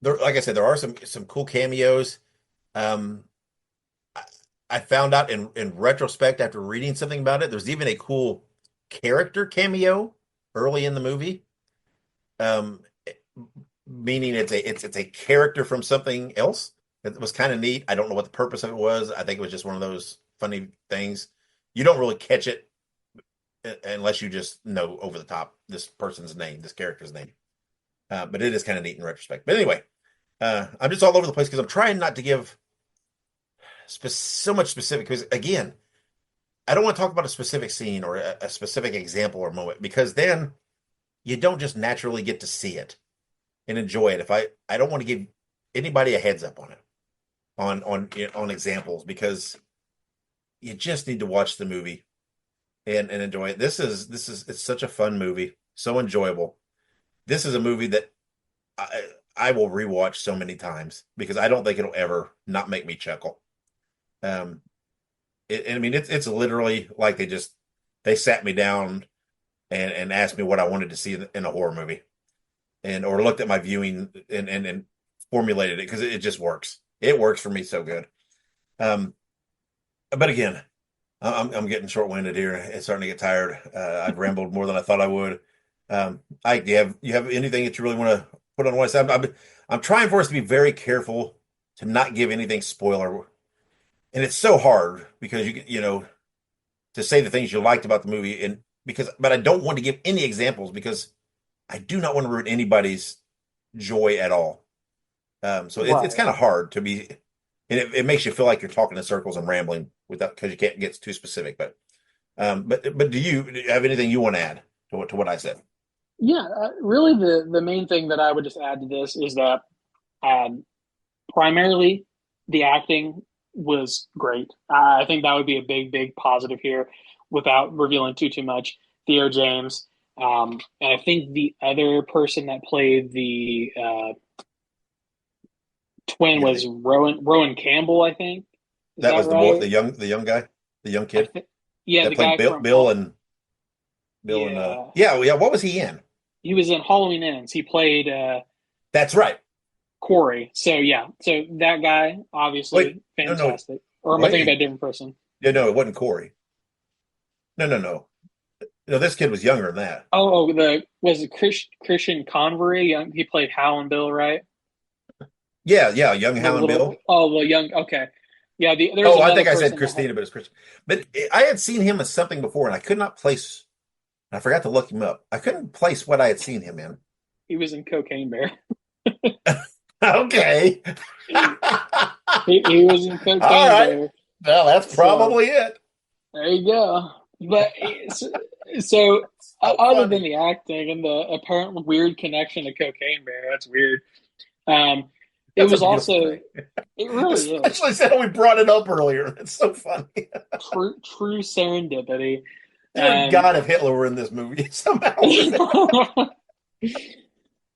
like I said, there are some cool cameos. Um, I found out in retrospect after reading something about it, there's even a cool character cameo early in the movie. Um, Meaning it's a character from something else. It was kind of neat. I don't know what the purpose of it was. I think it was just one of those funny things. You don't really catch it unless you just know over the top this person's name, this character's name. But it is kind of neat in retrospect. But anyway, I'm just all over the place because I'm trying not to give so much specific. Because again, I don't want to talk about a specific scene or a specific example or moment because then you don't just naturally get to see it and enjoy it. I don't want to give anybody a heads up on it, on examples because you just need to watch the movie and enjoy it. This is it's such a fun movie, so enjoyable. This is a movie that I will rewatch so many times because I don't think it'll ever not make me chuckle. Um, I mean, it's literally like they sat me down and asked me what I wanted to see in a horror movie, and or looked at my viewing and formulated it because it just works. It works for me so good. Um, but again, I'm getting short winded here. It's starting to get tired. I've rambled more than I thought I would. Ike, do you have anything that you really want to put on one side? I'm trying for us to be very careful to not give anything spoiler, and it's so hard because you know to say the things you liked about the movie, and because but I don't want to give any examples because I do not want to ruin anybody's joy at all. So it's Right. kind of hard to be, and it makes you feel like you're talking in circles and rambling without because you can't get too specific. But do you have anything you want to add to what I said? Yeah, really the main thing that I would just add to this is that um, primarily the acting was great. I think that would be a big positive here without revealing too much. Theo James, and I think the other person that played the twin Yeah, was Rowan Campbell. I think is that that was the boy, right? the young guy, the young I kid think yeah, that the played guy Bill, from Hall. Bill and Yeah, yeah. What was he in? he was in Halloween Ends. He played That's right. Corey. So yeah, so that guy Wait, obviously no, fantastic. Or am I thinking about wait. a different person? Yeah, no, it wasn't Corey. No. No, this kid was younger than that. The was it Christian Convery? He played Hal and Bill, right? Yeah, young The Hal and Bill. little well young. Okay, yeah. There's Oh, I another think I said person that Christina, but it's Christian. But I had seen him as something before, and I could not place. I forgot to look him up. I couldn't place what I had seen him in. he was in Cocaine Bear. Okay. He was in All Cocaine right. Bear. Well, that's So probably it. there you go. But so So other than funny. the acting and the apparent weird connection to Cocaine Bear, that's weird. Um, it That's a was beautiful also thing. it really is Especially since we brought it up earlier. It's so funny. true serendipity. Dear Um, God, if Hitler were in this movie somehow.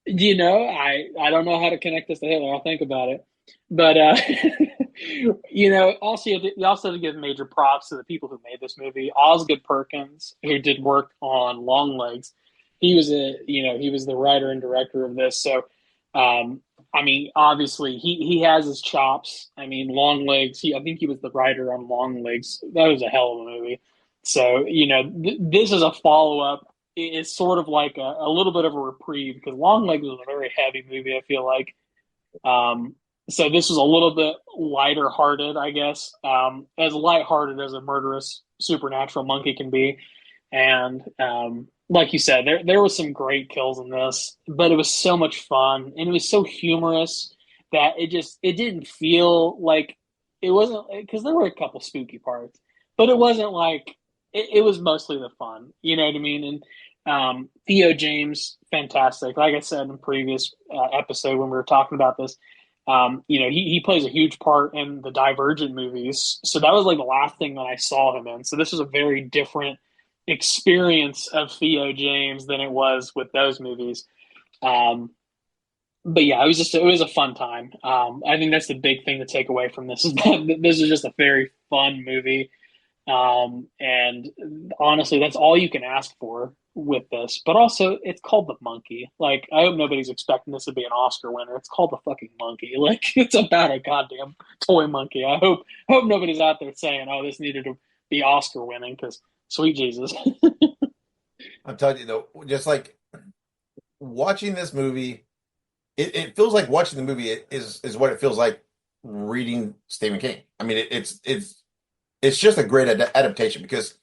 I don't know how to connect this to Hitler. I'll think about it. But also you also have to give major props to the people who made this movie. Osgood Perkins, who did work on Longlegs, he was the writer and director of this. So, I mean, obviously he has his chops. I mean, Longlegs. I think he was the writer on Longlegs. That was a hell of a movie. So this is a follow up. It's sort of like a little bit of a reprieve because Longlegs was a very heavy movie. I feel like. Um, so this was a little bit lighter hearted, I guess, as lighthearted as a murderous supernatural monkey can be. And like you said, there was some great kills in this, but it was so much fun and it was so humorous that it didn't feel like it wasn't because there were a couple spooky parts, but it wasn't like it was mostly the fun. You know what I mean? And Theo James, fantastic. Like I said in previous episode when we were talking about this, he plays a huge part in the Divergent movies. So that was like the last thing that I saw him in. So this was a very different experience of Theo James than it was with those movies. Um, but yeah, it was a fun time. I think that's the big thing to take away from this is that this is just a very fun movie. And honestly, that's all you can ask for with this. But also, it's called The Monkey. Like, I hope nobody's expecting this to be an Oscar winner. It's called The fucking Monkey. Like, it's about a goddamn toy monkey. I hope nobody's out there saying, "Oh, this needed to be Oscar winning," because sweet Jesus. I'm telling you though, just like watching this movie, it feels like watching the movie is what it feels like reading Stephen King. I mean, it's just a great adaptation because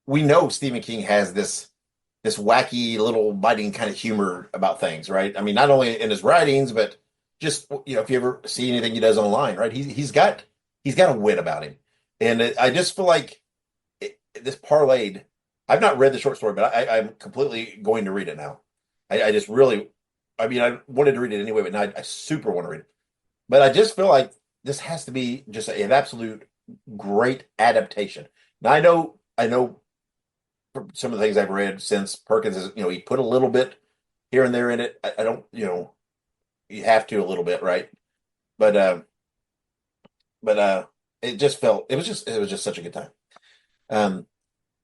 we know Stephen King has this wacky little biting kind of humor about things, right? I mean, not only in his writings, but just if you ever see anything he does online, right? He's got a wit about him, and I just feel like this parlayed. I've not read the short story, but I'm completely going to read it now. I just really, I mean, I wanted to read it anyway, but now I super want to read it. But I just feel like this has to be just an absolute great adaptation. Now I know some of the things I've read since Perkins is, he put a little bit here and there in it. I don't, you have to a little bit, right? But but it just felt it was just such a good time. Um,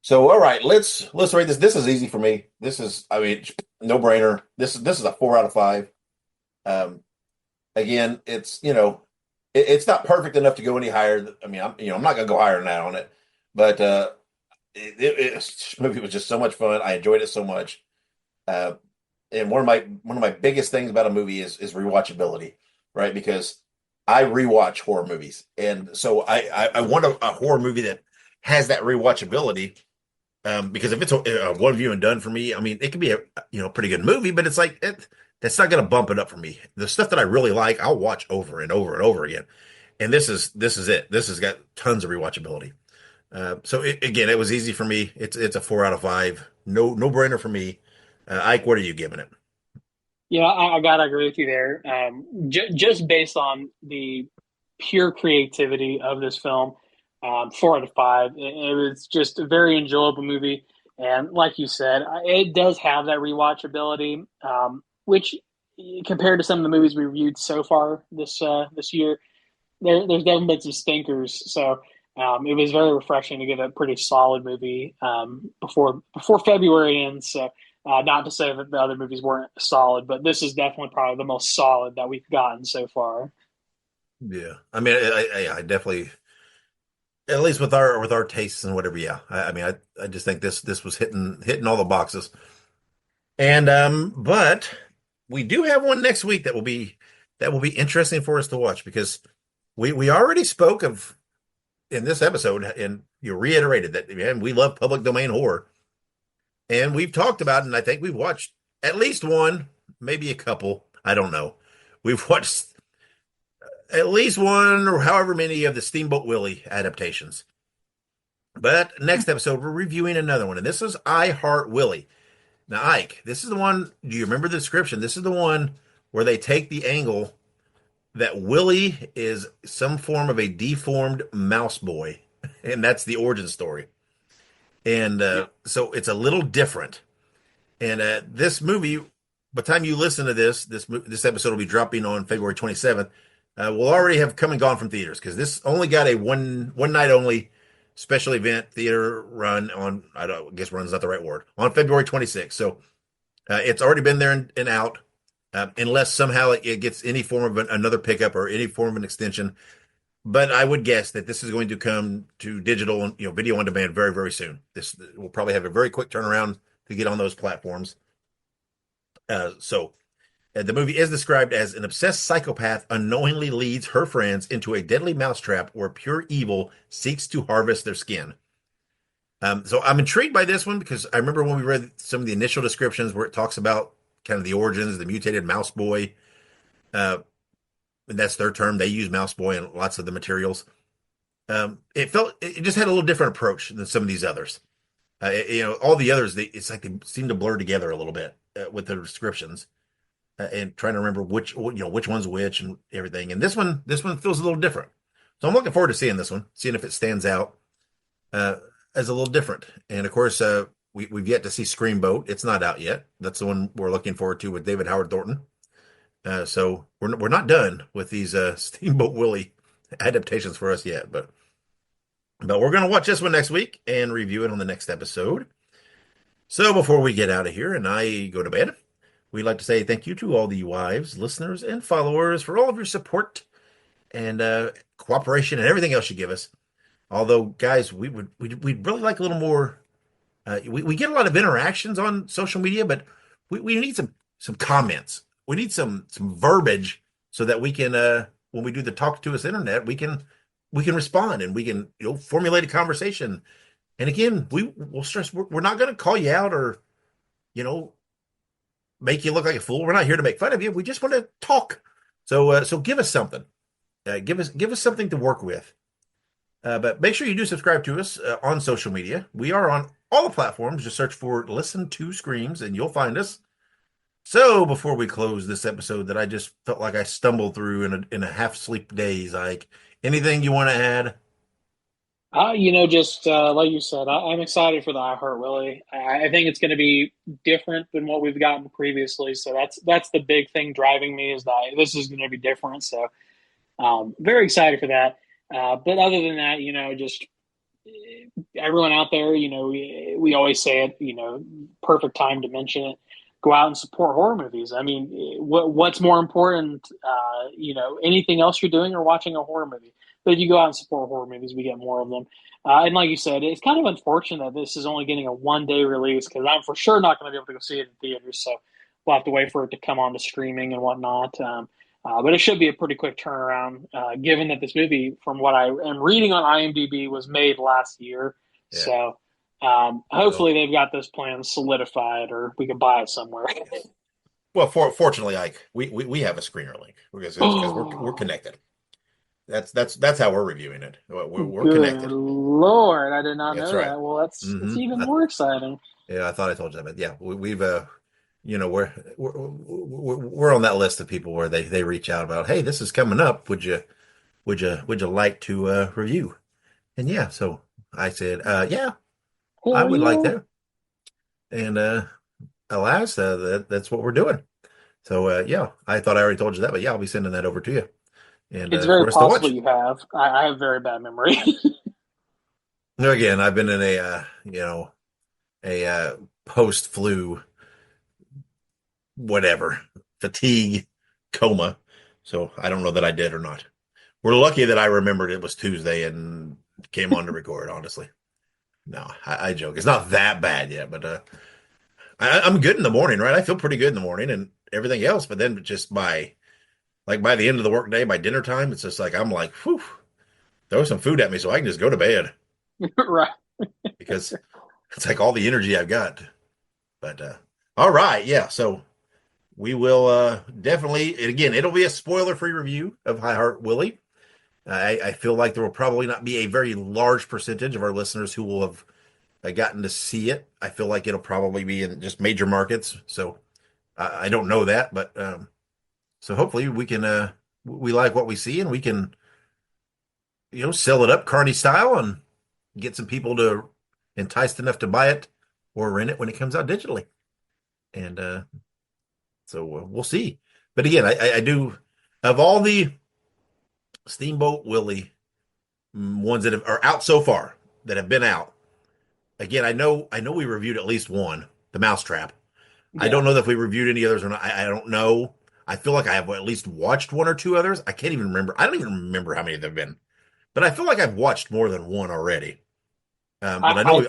so all right, let's rate this. This is easy for me. This is, I mean, no brainer. This is a 4 out of 5. Um, again, it's not perfect enough to go any higher. I mean, I'm not gonna go higher than that on it, but this movie was just so much fun. I enjoyed it so much. Uh, and one of my biggest things about a movie is rewatchability, right? Because I rewatch horror movies, and so I want a horror movie that has that rewatchability. Because if it's a one view and done for me, I mean, it can be a pretty good movie, but it's like that's not going to bump it up for me. The stuff that I really like, I'll watch over and over and over again. And this is it. This has got tons of rewatchability. Again, it was easy for me. It's a 4 out of 5. No brainer for me. Ike, what are you giving it? Yeah, I gotta agree with you there. Just based on the pure creativity of this film, 4 out of 5. It was just a very enjoyable movie, and like you said, it does have that rewatchability, which compared to some of the movies we reviewed so far this year, there's definitely been some stinkers. So it was very refreshing to get a pretty solid movie before February ends. So not to say that the other movies weren't solid, but this is definitely probably the most solid that we've gotten so far. Yeah, I mean, I definitely, at least with our tastes and whatever. Yeah, I mean, I just think this was hitting all the boxes. And but we do have one next week that will be interesting for us to watch because we already spoke of in this episode and you reiterated that, man, we love public domain horror. And we've talked about it, and I think we've watched at least one, maybe a couple. I don't know. We've watched at least one or however many of the Steamboat Willie adaptations. But next episode, we're reviewing another one, and this is I Heart Willie. Now, Ike, this is the one. Do you remember the description? This is the one where they take the angle that Willie is some form of a deformed mouse boy, and that's the origin story. And Yeah. so it's a little different. And this movie, by the time you listen to this episode will be dropping on February 27th. Will already have come and gone from theaters because this only got a one night only special event theater run on. I guess run's not the right word, on February 26th. So it's already been there and out, unless somehow it gets any form of another pickup or any form of an extension. But I would guess that this is going to come to digital and video on demand very, very soon. This will probably have a very quick turnaround to get on those platforms. The movie is described as an obsessed psychopath unknowingly leads her friends into a deadly mousetrap where pure evil seeks to harvest their skin. So I'm intrigued by this one because I remember when we read some of the initial descriptions where it talks about kind of the origins, the mutated mouse boy. And that's their term. They use mouse boy in lots of the materials. It just had a little different approach than some of these others. All the others, it's like they seem to blur together a little bit with the descriptions and trying to remember which one's which and everything. And this one feels a little different. So I'm looking forward to seeing this one, seeing if it stands out as a little different. And of course, we've yet to see Screamboat. It's not out yet. That's the one we're looking forward to with David Howard Thornton. So we're not done with these Steamboat Willie adaptations for us yet, but we're gonna watch this one next week and review it on the next episode. So before we get out of here and I go to bed, we'd like to say thank you to all the wives, listeners, and followers for all of your support and cooperation and everything else you give us. Although, guys, we'd really like a little more. We get a lot of interactions on social media, but we need some comments. We need some verbiage so that we can when we do the talk to us internet, we can respond and we can formulate a conversation. And again, we'll stress we're not going to call you out or you know make you look like a fool. We're not here to make fun of you. We just want to talk. So give us something. Give us something to work with. But make sure you do subscribe to us on social media. We are on all the platforms. Just search for Listen to Screams and you'll find us. So before we close this episode that I just felt like I stumbled through in a half sleep daze, like anything you want to add? Just like you said, I'm excited for the I Heart Willie. I think it's going to be different than what we've gotten previously. So that's the big thing driving me is that this is going to be different. So very excited for that. But other than that, just everyone out there, we always say it, perfect time to mention it. Go out and support horror movies. I mean, what's more important, anything else you're doing or watching a horror movie? But if you go out and support horror movies, we get more of them. And like you said, it's kind of unfortunate that this is only getting a 1 day release because I'm for sure not going to be able to go see it in theaters. So we'll have to wait for it to come on to streaming and whatnot. But it should be a pretty quick turnaround, given that this movie, from what I am reading on IMDb, was made last year. Yeah. So Well, hopefully they've got this plan solidified, or we can buy it somewhere. well, fortunately, Ike, we have a screener link because we're Oh, connected. That's how we're reviewing it. We're good connected. Lord! I did not That's know right. that. Well, that's Hmm. even more exciting. Yeah, I thought I told you that, but yeah, we've we're on that list of people where they reach out about, hey, this is coming up. Would you like to review? And yeah, so I said, yeah, I Hell would like yeah! that. And alas, that's what we're doing. So yeah, I thought I already told you that, but yeah, I'll be sending that over to you and It's for very us to possible watch. you have. I have very bad memory. Again, I've been in a a post flu whatever fatigue coma, so I don't know that I did or not. We're lucky that I remembered it was Tuesday and came on to record. Honestly, no, I joke. It's not that bad yet, but I'm good in the morning, right? I feel pretty good in the morning and everything else, but then just by the end of the workday, by dinner time, it's just like I'm like, whew, throw some food at me so I can just go to bed Right. because it's like all the energy I've got. But all right, yeah. So we will definitely, and again, it'll be a spoiler-free review of High Heart Willie. I feel like there will probably not be a very large percentage of our listeners who will have gotten to see it. I feel like it'll probably be in just major markets. So I don't know that, but so hopefully we can we like what we see and we can sell it up Carney style and get some people to enticed enough to buy it or rent it when it comes out digitally. And so we'll see. But again, I do of all the Steamboat Willie ones that are out so far that have been out. Again, I know we reviewed at least one, the Mousetrap. I Yeah. don't know if we reviewed any others or not. I don't know. I feel like I have at least watched one or two others. I can't even remember. I don't even remember how many there have been, but I feel like I've watched more than one already. But I know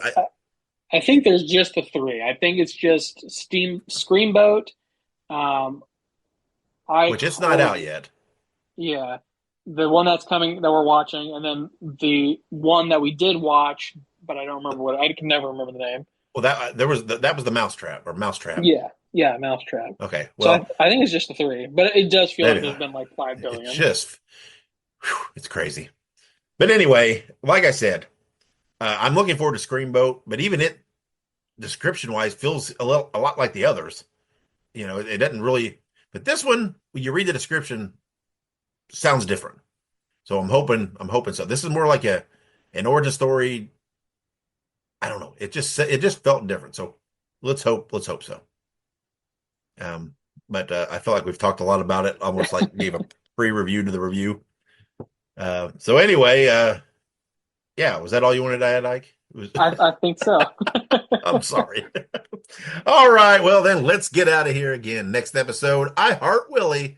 I think there's just the three. I think it's just Steam Screamboat, um, which Ike, it's what not was out it? yet. Yeah, the one that's coming that we're watching, and then the one that we did watch, but I don't remember what. I can never remember the name. Well, that was the Mousetrap or Mousetrap. Yeah, yeah, Mousetrap. Okay, So well, I think it's just the three, but it does feel like maybe there's been like 5 billion. it's crazy. But anyway, like I said, I'm looking forward to Screamboat. But even it, description wise, feels a lot like the others. It doesn't really. But this one, when you read the description, sounds different. So I'm hoping so. This is more like an origin story. I don't know. It just felt different. So let's hope so. But I feel like we've talked a lot about it. Almost like gave a pre-review to the review. So anyway, yeah, was that all you wanted to add, Ike? I think so. I'm sorry. All right, well then let's get out of here again. Next episode, I Heart Willie.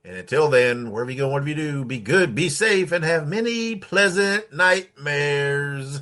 And until then, wherever you go, whatever you do, be good, be safe, and have many pleasant nightmares.